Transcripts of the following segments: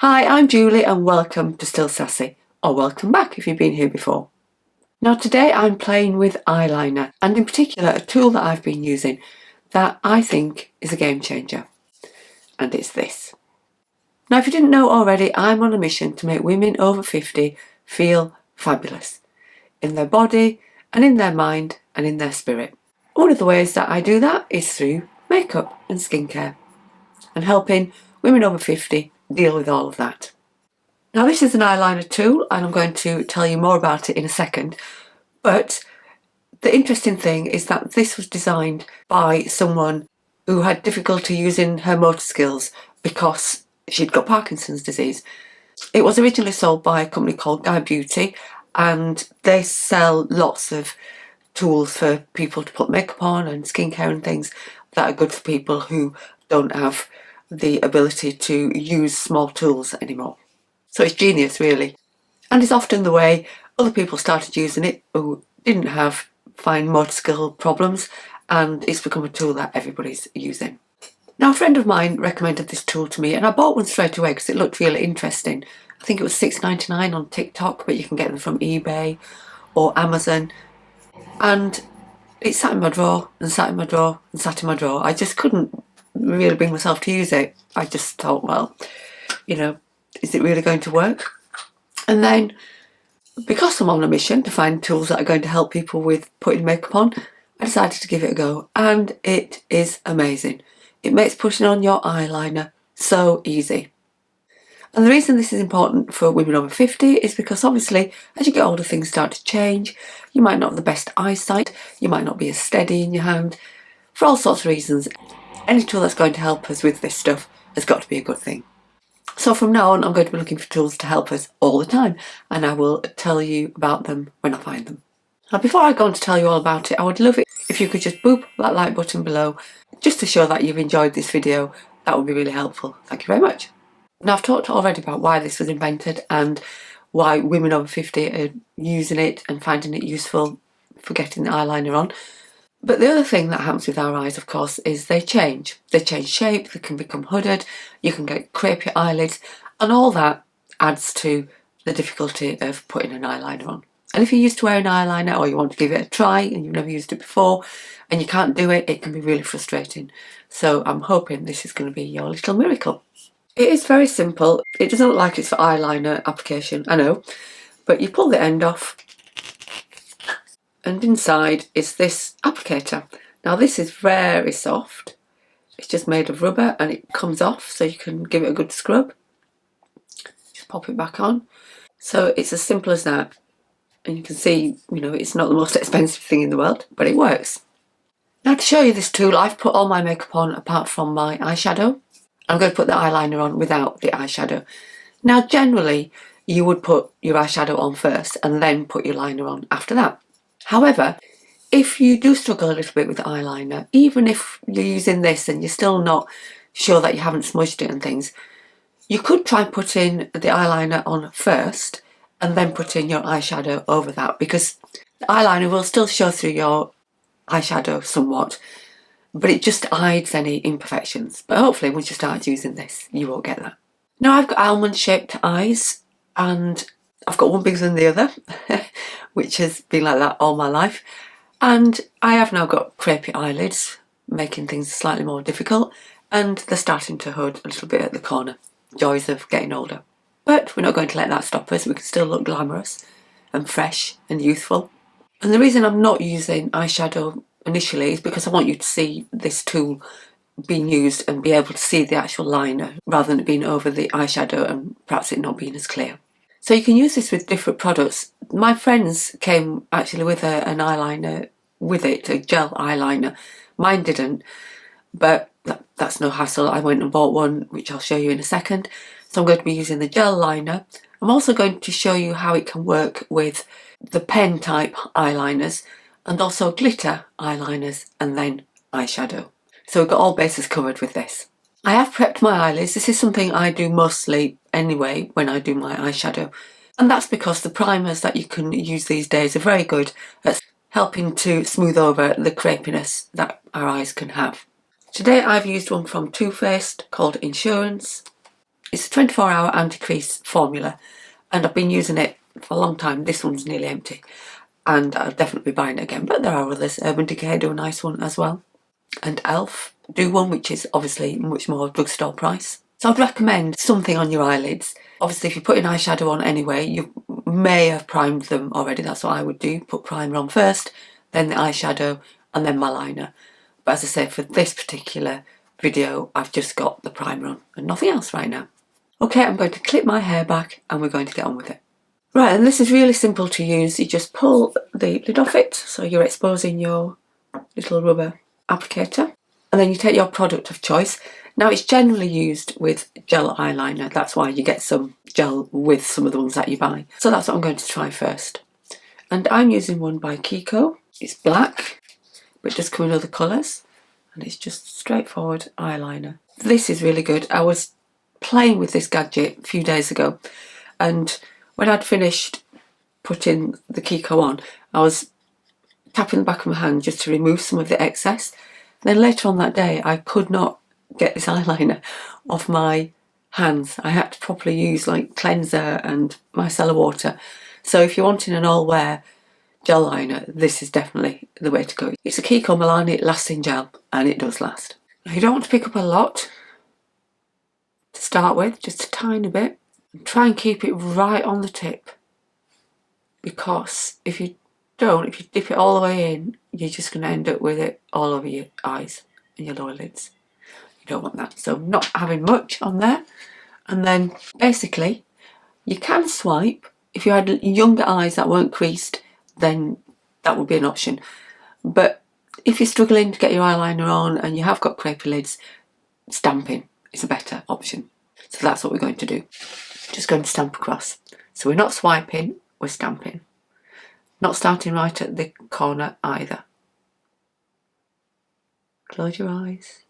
Hi, I'm Julie and welcome to Still Sassy, or welcome back if you've been here before. Now today I'm playing with eyeliner, and in particular a tool that I've been using that I think is a game changer, and it's this. Now if you didn't know already, I'm on a mission to make women over 50 feel fabulous in their body and in their mind and in their spirit. One of the ways that I do that is through makeup and skincare and helping women over 50 deal with all of that. Now this is an eyeliner tool and I'm going to tell you more about it in a second, but the interesting thing is that this was designed by someone who had difficulty using her motor skills because she'd got Parkinson's disease. It was originally sold by a company called Beauty, and they sell lots of tools for people to put makeup on and skincare and things that are good for people who don't have the ability to use small tools anymore. So it's genius really, and it's often the way other people started using it who didn't have fine motor skill problems, and it's become a tool that everybody's using. Now a friend of mine recommended this tool to me and I bought one straight away because it looked really interesting. I think it was $6.99 on TikTok, but you can get them from eBay or Amazon, and it sat in my drawer and sat in my drawer and sat in my drawer. I just couldn't really bring myself to use it. I just thought, well, you know, is it really going to work? And then, because I'm on a mission to find tools that are going to help people with putting makeup on, I decided to give it a go, and it is amazing. It makes putting on your eyeliner so easy. And the reason this is important for women over 50 is because obviously as you get older things start to change. You might not have the best eyesight, you might not be as steady in your hand. For all sorts of reasons, any tool that's going to help us with this stuff has got to be a good thing. So from now on I'm going to be looking for tools to help us all the time, and I will tell you about them when I find them. Now before I go on to tell you all about it, I would love it if you could just boop that like button below just to show that you've enjoyed this video. That would be really helpful. Thank you very much. Now I've talked already about why this was invented and why women over 50 are using it and finding it useful for getting the eyeliner on. But the other thing that happens with our eyes, of course, is they change. They change shape, they can become hooded, you can get crepey eyelids, and all that adds to the difficulty of putting an eyeliner on. And if you're used to wearing eyeliner or you want to give it a try and you've never used it before and you can't do it, it can be really frustrating. So I'm hoping this is going to be your little miracle. It is very simple. It doesn't look like it's for eyeliner application, I know, but you pull the end off, and inside is this applicator. Now this is very soft. It's just made of rubber and it comes off, so you can give it a good scrub. Just pop it back on. So it's as simple as that. And you can see, you know, it's not the most expensive thing in the world, but it works. Now to show you this tool, I've put all my makeup on apart from my eyeshadow. I'm going to put the eyeliner on without the eyeshadow. Now generally you would put your eyeshadow on first and then put your liner on after that. However, if you do struggle a little bit with eyeliner, even if you're using this and you're still not sure that you haven't smudged it and things, you could try putting the eyeliner on first and then putting your eyeshadow over that, because the eyeliner will still show through your eyeshadow somewhat, but it just hides any imperfections. But hopefully once you start using this, you won't get that. Now I've got almond shaped eyes and I've got one bigger than the other, which has been like that all my life. And I have now got crepey eyelids, making things slightly more difficult, and they're starting to hood a little bit at the corner. Joys of getting older. But we're not going to let that stop us. We can still look glamorous and fresh and youthful. And the reason I'm not using eyeshadow initially is because I want you to see this tool being used and be able to see the actual liner rather than it being over the eyeshadow and perhaps it not being as clear. So you can use this with different products. My friends came actually with an eyeliner with it, a gel eyeliner. Mine didn't, but that's no hassle. I went and bought one, which I'll show you in a second. So I'm going to be using the gel liner. I'm also going to show you how it can work with the pen type eyeliners and also glitter eyeliners and then eyeshadow. So we've got all bases covered with this. I have prepped my eyelids. This is something I do mostly anyway when I do my eyeshadow, and that's because the primers that you can use these days are very good at helping to smooth over the crepiness that our eyes can have. Today I've used one from Too Faced called Insurance. It's a 24-hour anti-crease formula, and I've been using it for a long time. This one's nearly empty, and I'll definitely be buying it again. But there are others. Urban Decay do a nice one as well, and Elf do one which is obviously much more drugstore price. So I'd recommend something on your eyelids. Obviously, if you're putting eyeshadow on anyway, you may have primed them already. That's what I would do. Put primer on first, then the eyeshadow, and then my liner. But as I say, for this particular video, I've just got the primer on and nothing else right now. Okay, I'm going to clip my hair back and we're going to get on with it. Right, and this is really simple to use. You just pull the lid off it, so you're exposing your little rubber applicator, and then you take your product of choice. Now, it's generally used with gel eyeliner. That's why you get some gel with some of the ones that you buy. So that's what I'm going to try first. And I'm using one by Kiko. It's black, but it does come in other colours. And it's just straightforward eyeliner. This is really good. I was playing with this gadget a few days ago, and when I'd finished putting the Kiko on, I was tapping the back of my hand just to remove some of the excess. And then later on that day, I could not get this eyeliner off my hands. I had to properly use like cleanser and micellar water. So if you're wanting an all-wear gel liner, this is definitely the way to go. It's a Kiko Milano lasting gel, and it does last. Now, you don't want to pick up a lot to start with, just a tiny bit. And try and keep it right on the tip, because if you don't, if you dip it all the way in, you're just going to end up with it all over your eyes and your lower lids. You don't want that. So not having much on there. And then basically you can swipe. If you had younger eyes that weren't creased, then that would be an option. But if you're struggling to get your eyeliner on and you have got crepey lids, stamping is a better option. So that's what we're going to do. Just going to stamp across. So we're not swiping, we're stamping. Not starting right at the corner either. Close your eyes.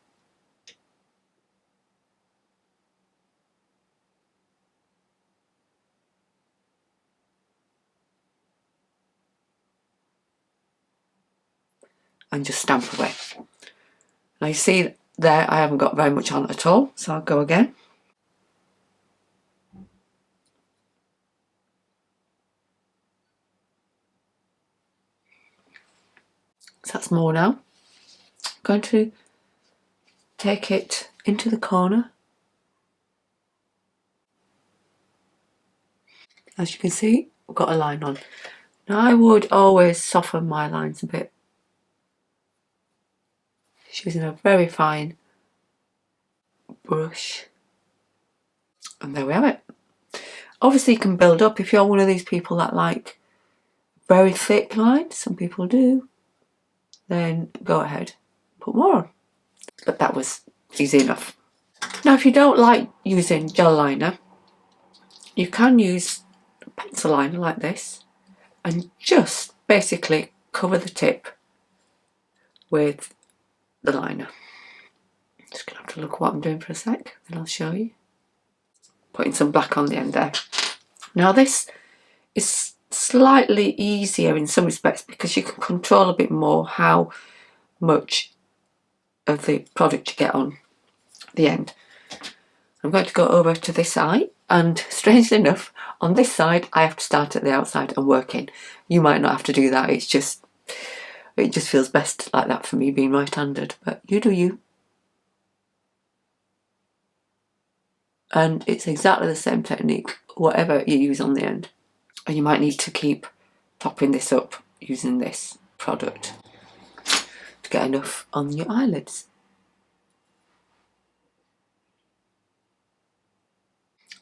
And just stamp away. Now you see there I haven't got very much on at all, so I'll go again. So that's more now. I'm going to take it into the corner. As you can see, I've got a line on. Now I would always soften my lines a bit, just using a very fine brush. And there we have it. Obviously you can build up if you're one of these people that like very thick lines. Some people do. Then go ahead, put more on. But that was easy enough. Now if you don't like using gel liner, you can use a pencil liner like this and just basically cover the tip with the liner. Just gonna have to look at what I'm doing for a sec, then I'll show you. Putting some black on the end there. Now this is slightly easier in some respects because you can control a bit more how much of the product you get on the end. I'm going to go over to this eye, and strangely enough on this side I have to start at the outside and work in. You might not have to do that, it just feels best like that for me, being right-handed, but you do you. And it's exactly the same technique whatever you use on the end. And you might need to keep topping this up using this product to get enough on your eyelids.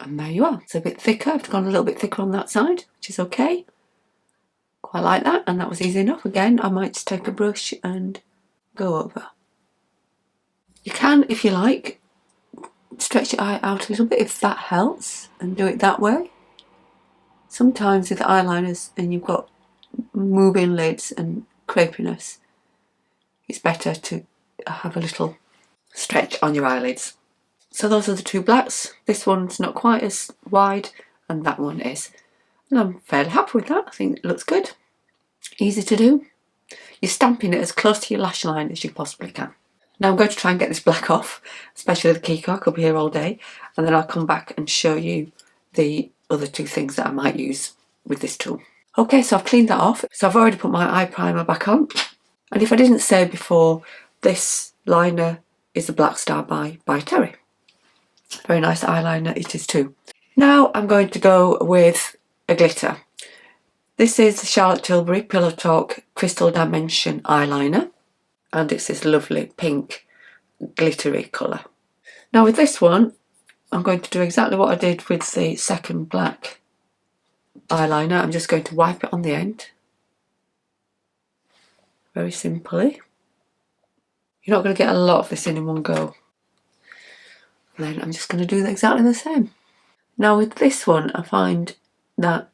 And there you are. It's a bit thicker. I've gone a little bit thicker on that side, which is okay. Quite like that, and that was easy enough. Again, I might just take a brush and go over. You can, if you like, stretch your eye out a little bit if that helps, and do it that way. Sometimes with eyeliners and you've got moving lids and crepiness, it's better to have a little stretch on your eyelids. So those are the two blacks. This one's not quite as wide and that one is. And I'm fairly happy with that. I think it looks good. Easy to do. You're stamping it as close to your lash line as you possibly can. Now I'm going to try and get this black off, especially the Kiko. I could be here all day, and then I'll come back and show you the other two things that I might use with this tool. Okay, so I've cleaned that off. So I've already put my eye primer back on. And if I didn't say before, this liner is the Blackstar by ByTerry. Very nice eyeliner it is too. Now I'm going to go with a glitter. This is the Charlotte Tilbury Pillow Talk Crystal Dimension eyeliner, and it's this lovely pink glittery colour. Now with this one, I'm going to do exactly what I did with the second black eyeliner. I'm just going to wipe it on the end, very simply. You're not going to get a lot of this in one go. And then I'm just going to do exactly the same. Now with this one, I find that,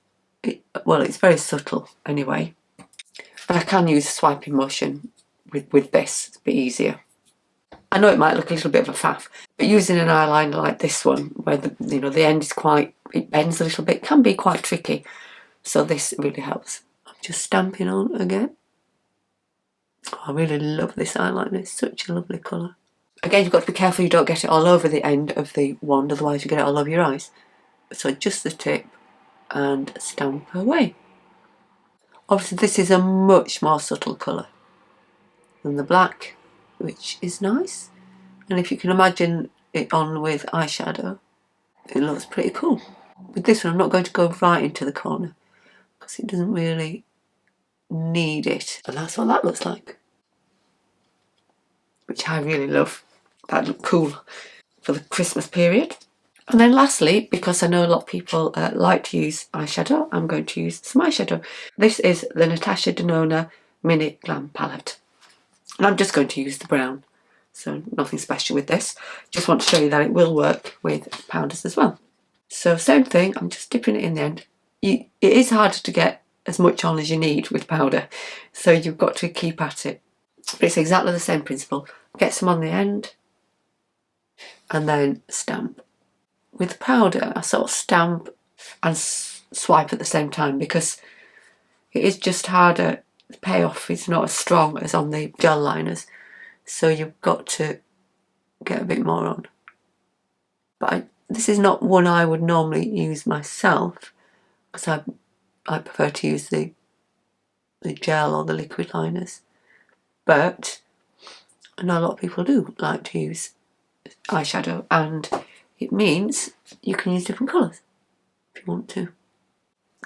it's very subtle anyway, but I can use a swiping motion with this. It's a bit easier. I know it might look a little bit of a faff, but using an eyeliner like this one, where the end is it bends a little bit, can be quite tricky. So this really helps. I'm just stamping on again. Oh, I really love this eyeliner. It's such a lovely colour. Again, you've got to be careful you don't get it all over the end of the wand, otherwise you get it all over your eyes. So just the tip and stamp away. Obviously this is a much more subtle colour than the black, which is nice. And if you can imagine it on with eyeshadow, it looks pretty cool. With this one, I'm not going to go right into the corner because it doesn't really need it. And that's what that looks like, which I really love. That look cool for the Christmas period. And then lastly, because I know a lot of people like to use eyeshadow, I'm going to use some eyeshadow. This is the Natasha Denona Mini Glam palette. And I'm just going to use the brown, so nothing special with this. Just want to show you that it will work with powders as well. So same thing, I'm just dipping it in the end. It is harder to get as much on as you need with powder, so you've got to keep at it. But it's exactly the same principle. Get some on the end and then stamp. With powder, I sort of stamp and swipe at the same time because it is just harder. The payoff is not as strong as on the gel liners, so you've got to get a bit more on. But this is not one I would normally use myself because I prefer to use the gel or the liquid liners. But I know a lot of people do like to use eyeshadow, and it means you can use different colours if you want to.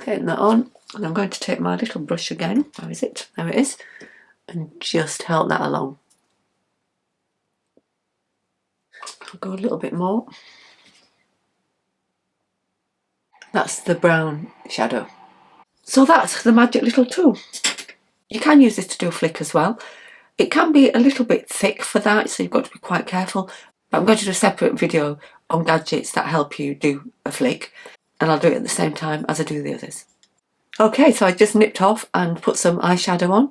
Getting that on, and I'm going to take my little brush again. Where is it? There it is. And just help that along. I'll go a little bit more. That's the brown shadow. So that's the magic little tool. You can use this to do a flick as well. It can be a little bit thick for that, so you've got to be quite careful. But I'm going to do a separate video on gadgets that help you do a flick, and I'll do it at the same time as I do the others. Okay, so I just nipped off and put some eyeshadow on.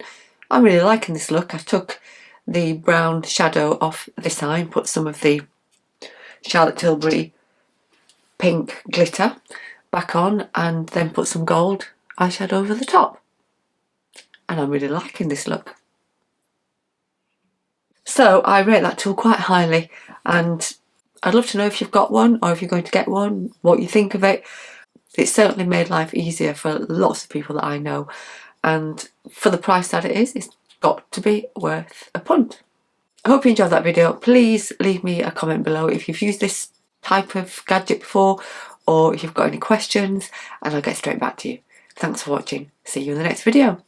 I'm really liking this look. I took the brown shadow off this eye and put some of the Charlotte Tilbury pink glitter back on, and then put some gold eyeshadow over the top. And I'm really liking this look. So I rate that tool quite highly, and I'd love to know if you've got one or if you're going to get one, what you think of it. It's certainly made life easier for lots of people that I know, and for the price that it is, it's got to be worth a punt. I hope you enjoyed that video. Please leave me a comment below if you've used this type of gadget before, or if you've got any questions, and I'll get straight back to you. Thanks for watching. See you in the next video.